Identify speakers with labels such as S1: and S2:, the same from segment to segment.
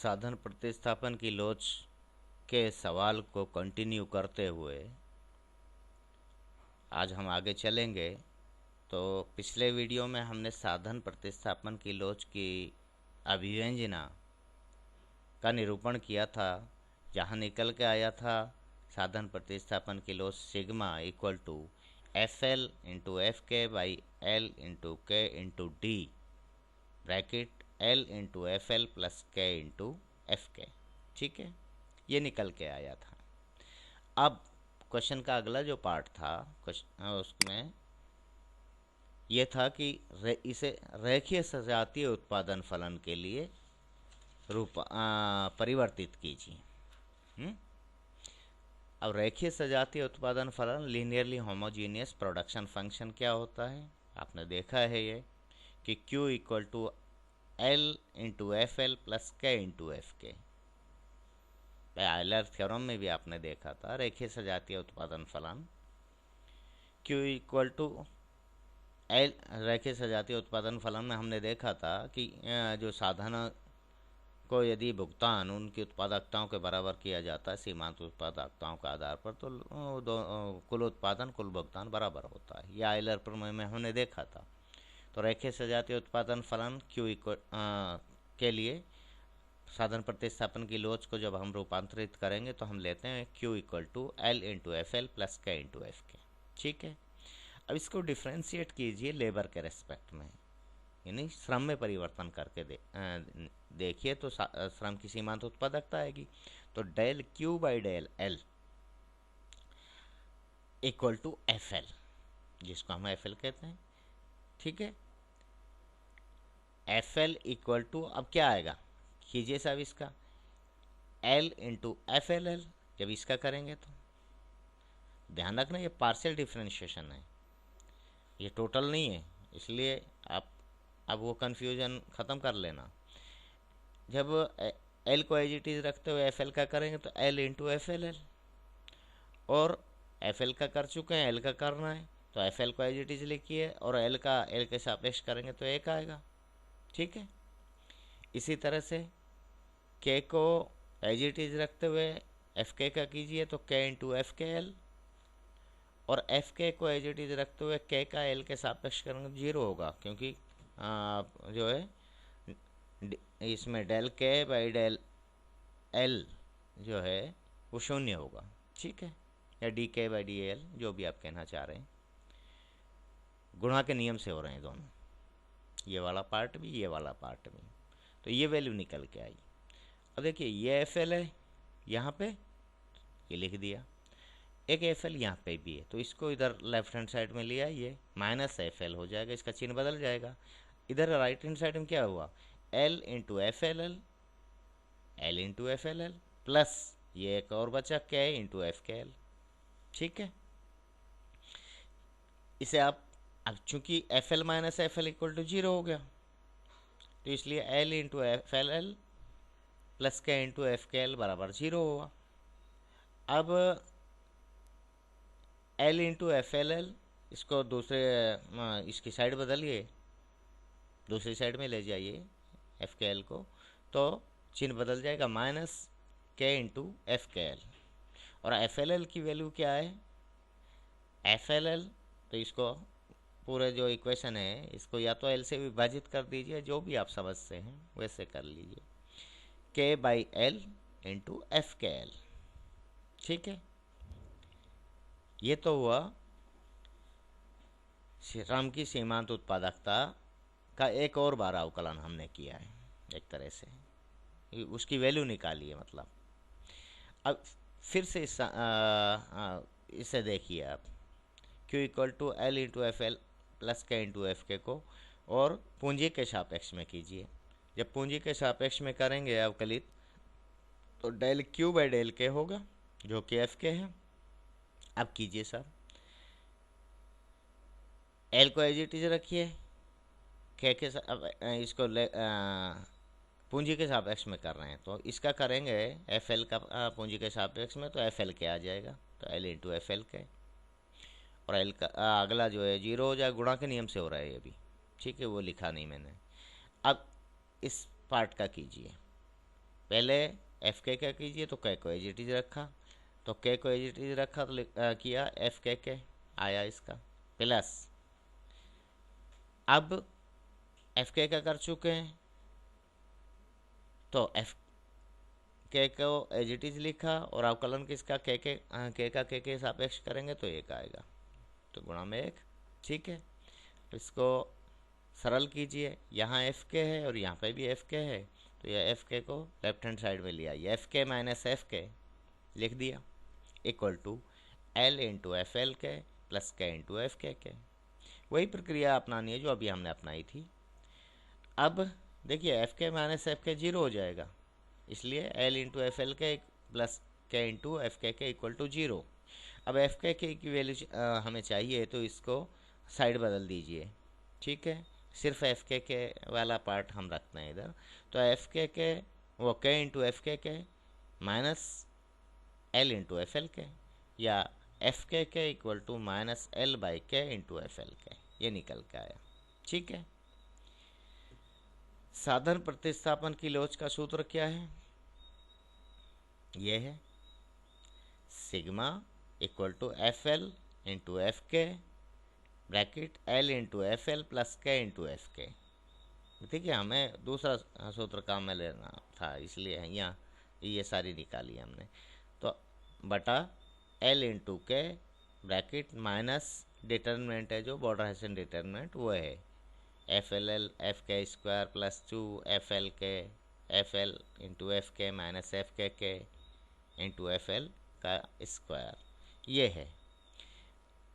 S1: साधन प्रतिस्थापन की लोच के सवाल को कंटिन्यू करते हुए आज हम आगे चलेंगे। तो पिछले वीडियो में हमने साधन प्रतिस्थापन की लोच की अभिव्यंजना का निरूपण किया था, जहाँ निकल के आया था साधन प्रतिस्थापन की लोच sigma equal to F L into F K by L into K into D bracket L into F L plus K into F K. ठीक है, ये निकल के आया था। अब क्वेश्चन का अगला जो पार्ट था उसमें यह था कि इसे रेखीय सजातीय उत्पादन फलन के लिए परिवर्तित कीजिए। अब रेखीय सजातीय उत्पादन फलन लीनियरली होमोजीनियस प्रोडक्शन फंक्शन क्या होता है, आपने देखा है ये कि Q equal to L into F L plus K into F K. Euler theorem में भी आपने देखा था रेखीय सजातीय उत्पादन फलन Q इक्वल टू एल। रेखीय सजातीय उत्पादन फलन में हमने देखा था कि जो साधन को यदि भुगतान उनकी उत्पादकताओं के बराबर किया जाता है सीमांत उत्पादकताओं के आधार पर, तो कुल उत्पादन कुल भुगतान बराबर होता है। यह आयलर प्रमेय में हमने देखा था। तो रेखीय सजातीय उत्पादन फलन Q इक्वल के लिए साधन प्रतिस्थापन की लोच को जब हम रूपांतरित करेंगे तो हम लेते हैं Q equal to L into F L plus K into F K. ठीक है, अब इसको डिफ्रेंशिएट कीजिए लेबर के रेस्पेक्ट में, यानी श्रम में परिवर्तन करके देखिए तो श्रम की सीमांत उत्पादकता आएगी। तो del Q by del L equal to F L, जिसको हम एफ एल कहते हैं। ठीक है, एफ एल इक्वल टू अब क्या आएगा, कीजिए साहब इसका L into F L L. जब इसका करेंगे तो ध्यान रखना ये पार्शियल डिफ्रेंशिएशन है, ये टोटल नहीं है, इसलिए आप अब वो कन्फ्यूजन ख़त्म कर लेना। जब एल को एज इट इज़ रखते हुए एफ एल का करेंगे तो L into F L L, और एफ एल का कर चुके हैं, एल का करना है तो एफ एल को एज इट इज़ लिखिए और एल का एल के सापेक्ष करेंगे तो एक आएगा। ठीक है, इसी तरह से के को एज इट इज़ रखते हुए एफ के का कीजिए तो के इंटू एफ के एल, और एफ के को एज इट इज़ रखते हुए के का एल के सापेक्ष करेंगे तो जीरो होगा, क्योंकि जो है इसमें डेल के बाई डेल एल जो है वो शून्य होगा। ठीक है, या डी के बाई डी एल, जो भी आप कहना चाह रहे हैं, गुणा के नियम से हो रहे हैं दोनों, ये वाला पार्ट भी ये वाला पार्ट भी। तो ये वैल्यू निकल के आई। अब देखिए ये एफ एल है यहाँ पे, ये लिख दिया, एक एफ एल यहाँ पे भी है, तो इसको इधर लेफ्ट हैंड साइड में लिया, ये माइनस एफ एल हो जाएगा, इसका चिन्ह बदल जाएगा। इधर राइट हैंड साइड में क्या हुआ, L into F L L, L into F L L plus ये एक और बचा के इंटू एफ के एल। ठीक है, इसे आप अब चूंकि F L minus F L equal to zero हो गया, तो इसलिए L into F L L plus K into F K L बराबर जीरो होगा। अब L into F L L, इसको दूसरे इसकी साइड बदलिए, दूसरी साइड में ले जाइए एफ के एल को, तो चिन्ह बदल जाएगा, माइनस के इंटू एफ के एल। और एफ एल एल की वैल्यू क्या है, एफ एल एल, तो इसको पूरे जो इक्वेशन है इसको या तो एल से विभाजित कर दीजिए, जो भी आप समझते हैं वैसे कर लीजिए, के by L into F K L. ठीक है, ये तो हुआ श्रम की सीमांत उत्पादकता का एक और बार अवकलन हमने किया है, एक तरह से उसकी वैल्यू निकाली है मतलब। अब फिर से इसे देखिए आप, Q equal to L into F L plus K into F K को और पूंजी के सापेक्ष में कीजिए। जब पूंजी के सापेक्ष में करेंगे अवकलित तो डेल Q बाई डेल के होगा, जो कि एफ के है। अब कीजिए सर, एल को एज इट इज रखिए, के इसको पूंजी के सापेक्ष में कर रहे हैं तो इसका करेंगे एफ एल का पूंजी के सापेक्ष में, तो एफ एल के आ जाएगा, तो एल इंटू एफ एल के, और एल का अगला जो है जीरो हो जाएगा, गुणा के नियम से हो रहा है ये भी। ठीक है, वो लिखा नहीं मैंने। अब इस पार्ट का कीजिए, पहले एफ के क्या कीजिए, तो के को एज इट इज रखा, तो के को एज इट इज रखा तो किया एफ के आया इसका, प्लस अब एफ के का कर चुके हैं तो एफ के को एज इट इज लिखा, और अवकलन किसका के सापेक्ष करेंगे तो एक आएगा, तो गुणा में एक। ठीक है, इसको सरल कीजिए, यहाँ एफ के है और यहाँ पे भी एफ के है, तो यह एफ के को लेफ्ट हैंड साइड में लिया, F K minus F K लिख दिया, equal to L into F L K plus K into F K. वही प्रक्रिया अपनानी है जो अभी हमने अपनाई थी। अब देखिए एफ के माइनस एफ के जीरो हो जाएगा, इसलिए L into F L K plus K into F K equal to zero. अब एफ के की वैल्यू हमें चाहिए, तो इसको साइड बदल दीजिए। ठीक है, सिर्फ एफ के वाला पार्ट हम रखते हैं इधर, तो एफ के वो K into F K minus L into F L K, या F K equal to minus L by K into F L K, ये निकल के आया। ठीक है, साधन प्रतिस्थापन की लोच का सूत्र क्या है, ये है sigma equal to F L into F K bracket L into F L plus K into F K. ठीक है, हमें दूसरा सूत्र काम में लेना था, इसलिए यहाँ ये सारी निकाली हमने, तो बटा एल इंटू के ब्रैकेट माइनस डिटर्मिनेंट है जो बॉर्डर हेसियन डिटर्मिनेंट वो है एफ एफ के square plus 2 F L into F K minus F के इंटू एफ एल का स्क्वायर, ये है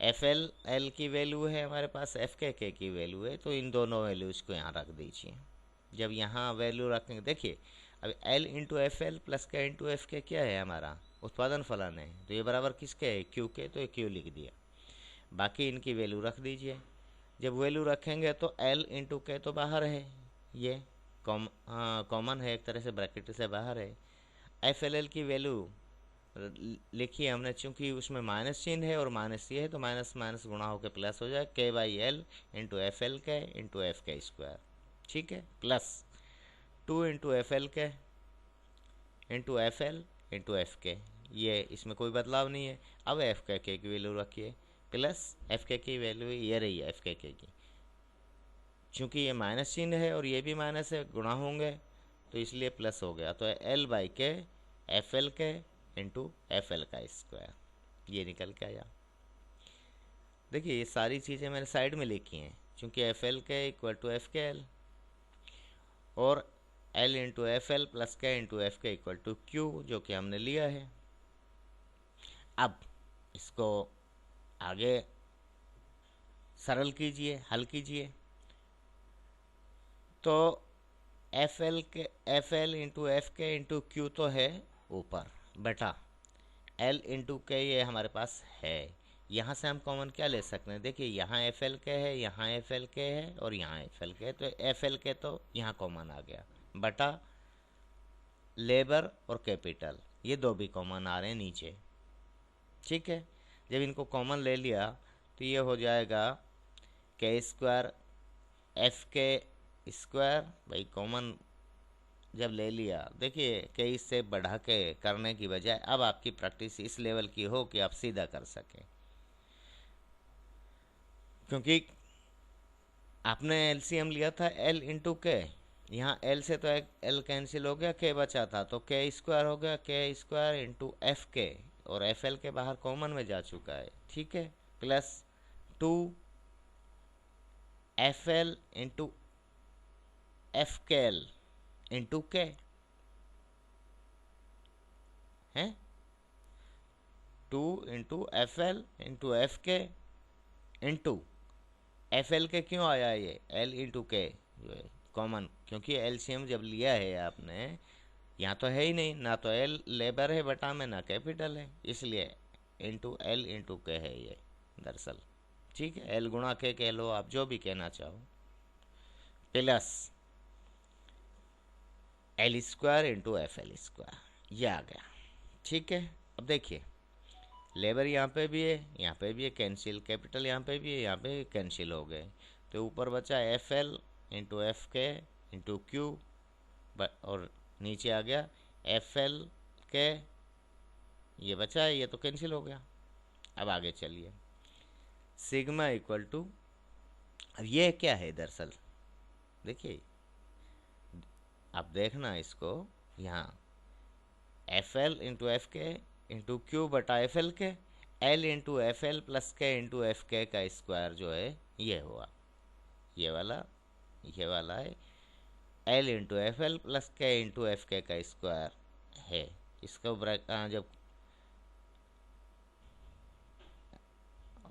S1: एफ एल की वैल्यू है हमारे पास, एफ के की वैल्यू है, तो इन दोनों वैल्यूज़ को यहाँ रख दीजिए। जब यहाँ वैल्यू रखेंगे, देखिए अब L into F L plus K into F के क्या है हमारा उत्पादन फलन है, तो ये बराबर किसके है क्यू के, तो ये क्यू लिख दिया, बाकी इनकी वैल्यू रख दीजिए। जब वैल्यू रखेंगे तो एल इंटू के तो बाहर है, ये कॉमन है, एक तरह से ब्रैकेट से बाहर है। एफ एल की वैल्यू लिखिए हमने, चूंकि उसमें माइनस चिन्ह है और माइनस ये है, तो माइनस माइनस गुणा होकर प्लस हो जाए, के by L into F L K into F के स्क्वायर। ठीक है, plus 2 into F L K into F L into F के, ये इसमें कोई बदलाव नहीं है। अब एफ के की वैल्यू रखिए, प्लस एफ के की वैल्यू ये रही है एफ के की, चूँकि ये माइनस चिन्ह है और ये भी माइनस है, गुणा होंगे तो इसलिए प्लस हो गया, तो एल बाई के F L K into F L का स्क्वायर, ये निकल के आया। देखिए ये सारी चीज़ें मैंने साइड में लिखी हैं, चूँकि एफ एल के equal to F K L और L into F L plus K into F K equal to Q, जो कि हमने लिया है। अब इसको आगे सरल कीजिए, हल कीजिए, तो एफ एल इंटू एफ के इंटू क्यू तो है ऊपर, बेटा एल इंटू के ये हमारे पास है, यहाँ से हम कॉमन क्या ले सकते हैं, देखिए यहाँ एफ एल के है, यहाँ एफ एल के है और यहाँ एफ एल के है, तो एफ एल के तो यहाँ कॉमन आ गया, बटा लेबर और कैपिटल ये दो भी कॉमन आ रहे हैं नीचे। ठीक है, जब इनको कॉमन ले लिया तो ये हो जाएगा के स्क्वायर एफ के स्क्वायर, भाई कॉमन जब ले लिया, देखिए के इससे बढ़ा के करने की बजाय अब आपकी प्रैक्टिस इस लेवल की हो कि आप सीधा कर सकें, क्योंकि आपने एलसीएम लिया था एल इंटू के, यहाँ एल से तो एल कैंसिल हो गया, के बचा था, तो के स्क्वायर हो गया, के स्क्वायर इंटू एफ के, और एफ एल के बाहर कॉमन में जा चुका है। ठीक है, plus 2 F L into F K L into के है, 2 into F L into F के इंटू एफ एल के क्यों आया ये एल इंटू के जो है कॉमन, क्योंकि एलसीएम जब लिया है आपने, यहाँ तो है ही नहीं, ना तो एल लेबर है बटा में, ना कैपिटल है, इसलिए इंटू एल इंटू के है ये दरअसल। ठीक है, एल गुणा के कह लो आप, जो भी कहना चाहो, plus L square into F L square, ये आ गया। ठीक है, अब देखिए लेबर यहाँ पे भी है, यहाँ पे भी है कैंसिल, कैपिटल यहाँ पे भी है, यहाँ पे कैंसिल हो गए, तो ऊपर बचा एफ एल इंटू एफ के इंटू क्यू, और नीचे आ गया एफ एल के, ये बचा है, ये तो कैंसिल हो गया। अब आगे चलिए, सिग्मा इक्वल टू, अब ये क्या है दरअसल, देखिए अब देखना इसको, यहाँ एफ एल इंटू एफ के इंटू क्यू बटा एफ एल के, L into F L plus K into F के का स्क्वायर जो है ये हुआ, ये वाला है L into F L plus K into F के का स्क्वायर है। इसको जब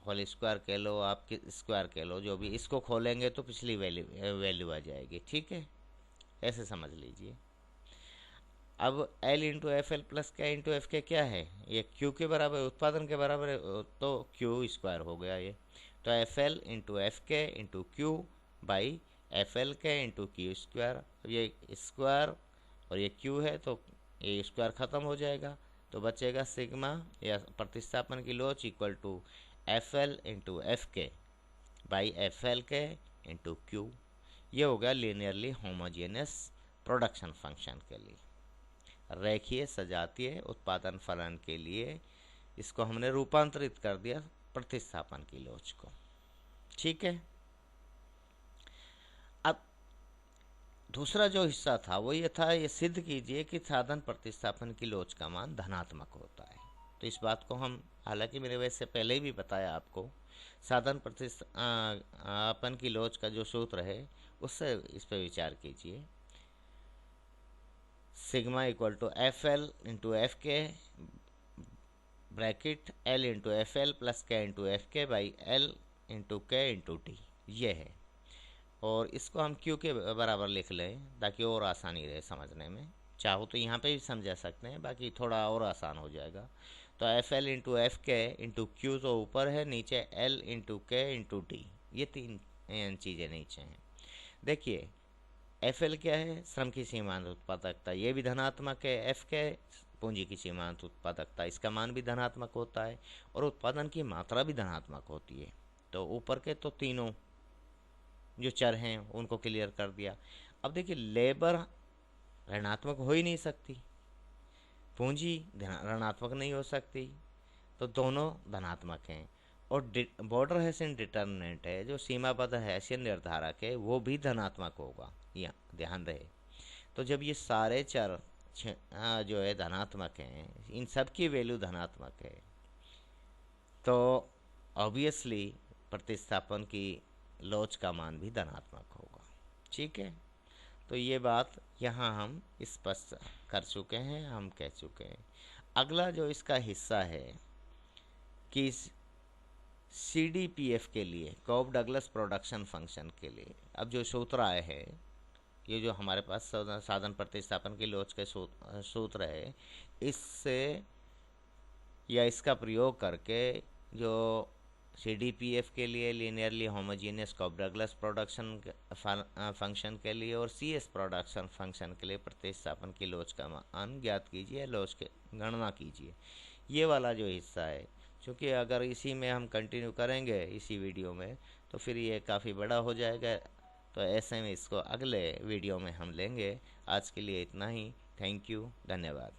S1: होल स्क्वायर कह लो, आप स्क्वायर कह लो, जो भी, इसको खोलेंगे तो पिछली वैल्यू आ जाएगी, ठीक है, ऐसे समझ लीजिए। अब L into F L plus K into F के क्या है, ये क्यू के बराबर, उत्पादन के बराबर है, तो क्यू स्क्वायर हो गया ये, तो एफ एल इंटू एफ के into Q by F L K into Q square, ये स्क्वायर और ये क्यू है तो ये स्क्वायर ख़त्म हो जाएगा, तो बचेगा सिग्मा या प्रतिस्थापन की लोच equal to F L into F K by F L K into Q. ये हो गया लीनियरली होमोजेनियस प्रोडक्शन फंक्शन के लिए, रेखीय सजातीय उत्पादन फलन के लिए इसको हमने रूपांतरित कर दिया प्रतिस्थापन की लोच को, ठीक है। अब दूसरा जो हिस्सा था वो ये था, ये सिद्ध कीजिए कि साधन प्रतिस्थापन की लोच का मान धनात्मक होता है। तो इस बात को हम, हालांकि मेरे वैसे पहले ही भी बताया आपको, साधन प्रतिस्थापन की लोच का जो सूत्र है उससे इस पर विचार कीजिए। Sigma equal to F L into F K bracket L into F L plus K into F K by L into K into T, ये है। और इसको हम क्यू के बराबर लिख लें ताकि और आसानी रहे समझने में, चाहो तो यहाँ पे भी समझा सकते हैं, बाकी थोड़ा और आसान हो जाएगा। तो एफ एल इंटू एफ के इंटू क्यू तो ऊपर है, नीचे L into K into T, ये तीन चीज़ें नीचे हैं। देखिए एफ एल क्या है, श्रम की सीमांत उत्पादकता, ये भी धनात्मक है। एफ के पूंजी की सीमांत उत्पादकता, इसका मान भी धनात्मक होता है, और उत्पादन की मात्रा भी धनात्मक होती है। तो ऊपर के तो तीनों जो चर हैं उनको क्लियर कर दिया। अब देखिए लेबर ऋणात्मक हो ही नहीं सकती, पूंजी ऋणात्मक नहीं हो सकती, तो दोनों धनात्मक हैं। और बॉर्डर हैसियन डिटर्मिनेंट है, जो सीमाबद्ध हैसियन निर्धारक है, वो भी धनात्मक होगा, या ध्यान रहे। तो जब ये सारे चर जो है धनात्मक हैं, इन सब की वैल्यू धनात्मक है, तो ऑब्वियसली प्रतिस्थापन की लोच का मान भी धनात्मक होगा, ठीक है। तो ये बात यहाँ हम स्पष्ट कर चुके हैं, हम कह चुके हैं। अगला जो इसका हिस्सा है कि CDPF के लिए, कॉब डगलस प्रोडक्शन फंक्शन के लिए, अब जो सूत्र आए हैं, ये जो हमारे पास साधन प्रतिस्थापन की लोच के सूत्र है, इससे या इसका प्रयोग करके जो CDPF के लिए linearly homogeneous Cobb Douglas production function के लिए और CS प्रोडक्शन फंक्शन के लिए प्रतिस्थापन की लोच का मान ज्ञात कीजिए, लोच की गणना कीजिए। ये वाला जो हिस्सा है, क्योंकि अगर इसी में हम कंटिन्यू करेंगे इसी वीडियो में, तो फिर ये काफ़ी बड़ा हो जाएगा, तो ऐसे में इसको अगले वीडियो में हम लेंगे। आज के लिए इतना ही, थैंक यू, धन्यवाद।